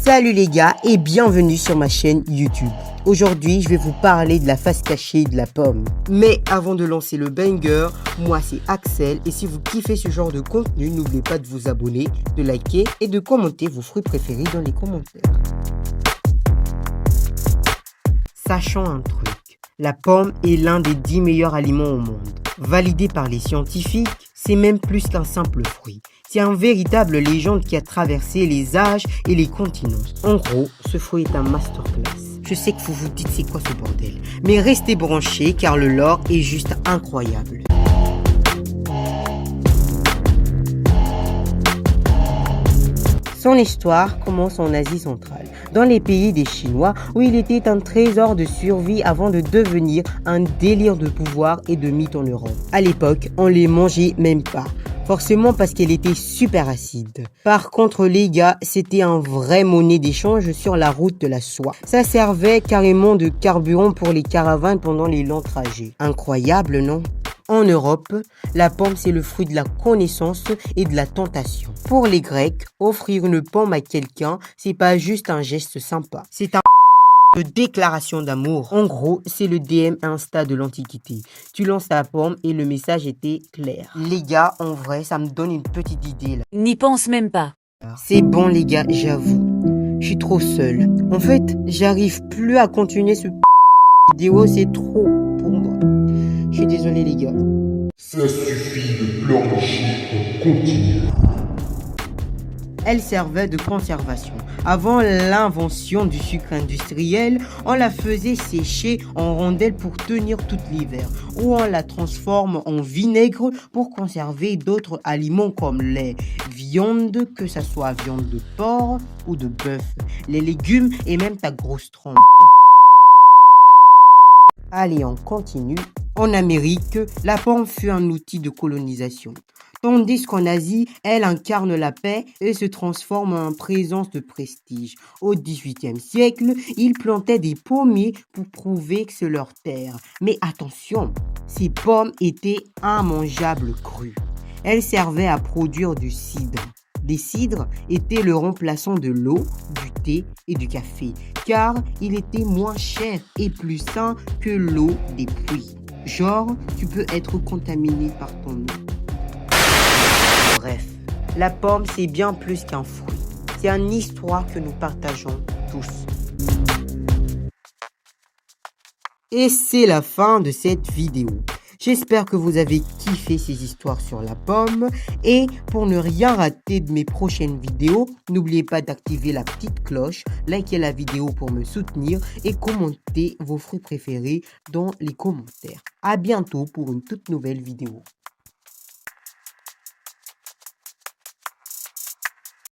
Salut les gars et bienvenue sur ma chaîne YouTube. Aujourd'hui, je vais vous parler de la face cachée de la pomme. Mais avant de lancer le banger, moi c'est Axel et si vous kiffez ce genre de contenu, n'oubliez pas de vous abonner, de liker et de commenter vos fruits préférés dans les commentaires. Sachant un truc, la pomme est l'un des 10 meilleurs aliments au monde. Validé par les scientifiques, c'est même plus qu'un simple fruit. C'est une véritable légende qui a traversé les âges et les continents. En gros, ce fruit est un masterclass. Je sais que vous vous dites c'est quoi ce bordel, mais restez branchés car le lore est juste incroyable. Son histoire commence en Asie centrale, dans les pays des Chinois où il était un trésor de survie avant de devenir un délire de pouvoir et de mythe en Europe. À l'époque, on les mangeait même pas. Forcément parce qu'elle était super acide. Par contre les gars, c'était un vrai monnaie d'échange sur la route de la soie. Ça servait carrément de carburant pour les caravanes pendant les longs trajets. Incroyable, non ? En Europe, la pomme c'est le fruit de la connaissance et de la tentation. Pour les Grecs, offrir une pomme à quelqu'un, c'est pas juste un geste sympa. C'est un de déclaration d'amour. En gros, c'est le DM Insta de l'Antiquité. Tu lances ta pomme et le message était clair. Les gars, en vrai, ça me donne une petite idée là. N'y pense même pas. C'est bon les gars, j'avoue. Je suis trop seul. En fait, j'arrive plus à continuer ce vidéo, c'est trop pour moi. Je suis désolé les gars. Ça suffit de pleurnicher, on continue. Elle servait de conservation. Avant l'invention du sucre industriel, on la faisait sécher en rondelles pour tenir tout l'hiver, ou on la transforme en vinaigre pour conserver d'autres aliments comme les viandes, que ce soit viande de porc ou de bœuf, les légumes et même ta grosse trompe. Allez, on continue. En Amérique, la pomme fut un outil de colonisation. Tandis qu'en Asie, elle incarne la paix et se transforme en présence de prestige. Au XVIIIe siècle, ils plantaient des pommiers pour prouver que c'est leur terre. Mais attention, ces pommes étaient immangeables crues. Elles servaient à produire du cidre. Les cidres étaient le remplaçant de l'eau, du thé et du café, car il était moins cher et plus sain que l'eau des pluies. Genre, tu peux être contaminé par ton eau. Bref, la pomme c'est bien plus qu'un fruit. C'est une histoire que nous partageons tous. Et c'est la fin de cette vidéo. J'espère que vous avez kiffé ces histoires sur la pomme et pour ne rien rater de mes prochaines vidéos, n'oubliez pas d'activer la petite cloche, likez la vidéo pour me soutenir et commentez vos fruits préférés dans les commentaires. À bientôt pour une toute nouvelle vidéo.